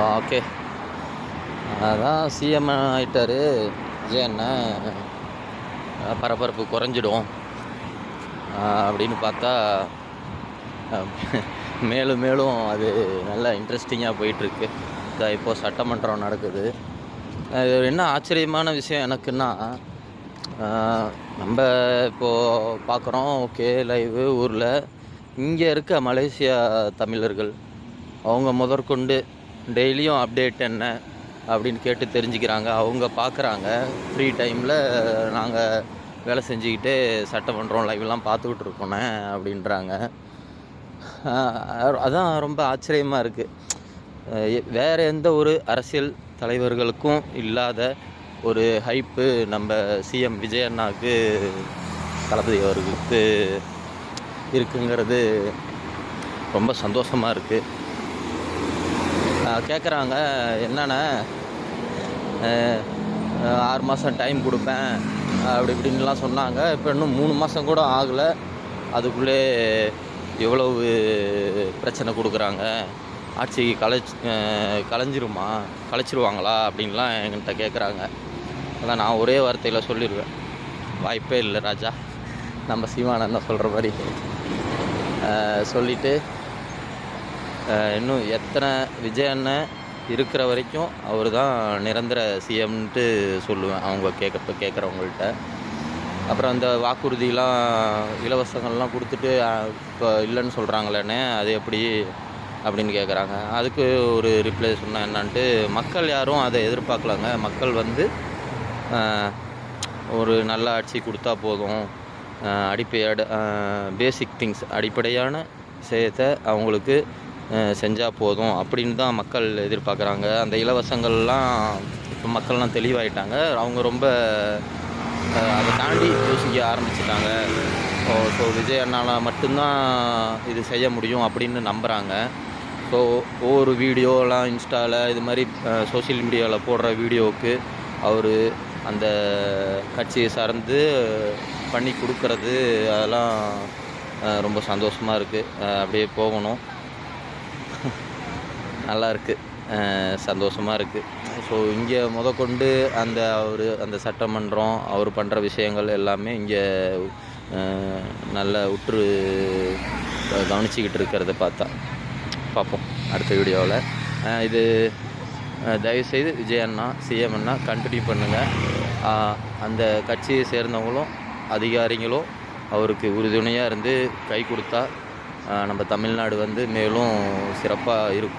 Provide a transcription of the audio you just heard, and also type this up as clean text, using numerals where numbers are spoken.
Okay. அதான் CM ஆயிட்டாரு விஜய் அண்ணன், பரபரப்பு குறைஞ்சிடும் அப்படின்னு பார்த்தா மேலும் மேலும் அது நல்லா இன்ட்ரெஸ்டிங்காக போயிட்டுருக்கு. இப்போது சட்டமன்றம் நடக்குது. அது என்ன ஆச்சரியமான விஷயம் எனக்குன்னா, நம்ம இப்போது பார்க்குறோம், ஓகே லைவு ஊரில் இங்கே இருக்க மலேசியா தமிழர்கள் அவங்க முதற்கொண்டு டெய்லியும் அப்டேட் என்ன அப்படின்னு கேட்டு தெரிஞ்சுக்கிறாங்க. அவங்க பார்க்குறாங்க ஃப்ரீ டைமில். நாங்கள் வேலை செஞ்சுக்கிட்டே சட்டமன்றம் லைவ்லாம் பார்த்துக்கிட்டு இருக்கோண்ணே அப்படின்றாங்க. அதான் ரொம்ப ஆச்சரியமாக இருக்குது. வேறு எந்த ஒரு அரசியல் தலைவர்களுக்கும் இல்லாத ஒரு ஹைப்பு நம்ம சிஎம் விஜய் அண்ணாவுக்கு, தளபதி அவர்களுக்கு இருக்குங்கிறது ரொம்ப சந்தோஷமாக இருக்குது. கேட்குறாங்க, என்னென்ன 6 மாதம் டைம் கொடுப்பேன் அப்படி இப்படின்லாம் சொன்னாங்க. இப்போ இன்னும் 3 மாதம் கூட ஆகலை, அதுக்குள்ளே எவ்வளவு பிரச்சனை கொடுக்குறாங்க, ஆட்சி கலைச்சிருவாங்களா அப்படின்லாம் என்கிட்ட கேட்குறாங்க. அதான் நான் ஒரே வார்த்தையில் சொல்லிடுவேன், வாய்ப்பே இல்லை ராஜா. நம்ம சீமானண்ணன் சொல்கிற மாதிரி சொல்லிவிட்டு, இன்னும் எத்தனை விஜய் அண்ணன் இருக்கிற வரைக்கும் அவர் தான் நிரந்தர சிஎம்ன்ட்டு சொல்லுவேன் அவங்க கேட்குறவங்கள்ட்ட. அப்புறம் அந்த வாக்குறுதிலாம் இலவசங்கள்லாம் கொடுத்துட்டு இப்போ இல்லைன்னு சொல்கிறாங்களேண்ணே, அது எப்படி அப்படின்னு கேட்குறாங்க. அதுக்கு ஒரு ரிப்ளை சொன்னேன் என்னான்ட்டு, மக்கள் யாரும் அதை எதிர்பார்க்கலாங்க. மக்கள் வந்து ஒரு நல்ல ஆட்சி கொடுத்தா போதும், பேசிக் திங்ஸ் அடிப்படையான விஷயத்தை அவங்களுக்கு செஞ்சால் போதும் அப்படின்னு தான் மக்கள் எதிர்பார்க்குறாங்க. அந்த இலவசங்கள்லாம் இப்போ மக்கள்லாம் தெளிவாயிட்டாங்க. அவங்க ரொம்ப அதை தாண்டி யோசிக்க ஆரம்பிச்சிட்டாங்க. ஸோ விஜய் அண்ணாவில் மட்டும்தான் இது செய்ய முடியும் அப்படின்னு நம்புகிறாங்க. ஸோ ஒவ்வொரு வீடியோலாம் இன்ஸ்டாவில் இது மாதிரி சோசியல் மீடியாவில் போடுற வீடியோவுக்கு அவர் அந்த கட்சியை சார்ந்து பண்ணி கொடுக்கறது, அதெல்லாம் ரொம்ப சந்தோஷமாக இருக்குது. அப்படியே போகணும், நல்லா இருக்குது, சந்தோஷமாக இருக்குது. ஸோ இங்கே முதற்கொண்டு அந்த சட்டமன்றம் அவர் பண்ணுற விஷயங்கள் எல்லாமே இங்கே நல்ல உற்று கவனிச்சிக்கிட்டு இருக்கிறத பார்ப்போம் அடுத்த வீடியோவில். இது தயவுசெய்து விஜய் அண்ணா, சிஎம் அண்ணா கண்டினியூ பண்ணுங்கள். அந்த கட்சியை சேர்ந்தவங்களும் அதிகாரிகளும் அவருக்கு உறுதுணையாக இருந்து கை கொடுத்தா நம்ம தமிழ்நாடு வந்து மேலும் சிறப்பாக இருக்கும்.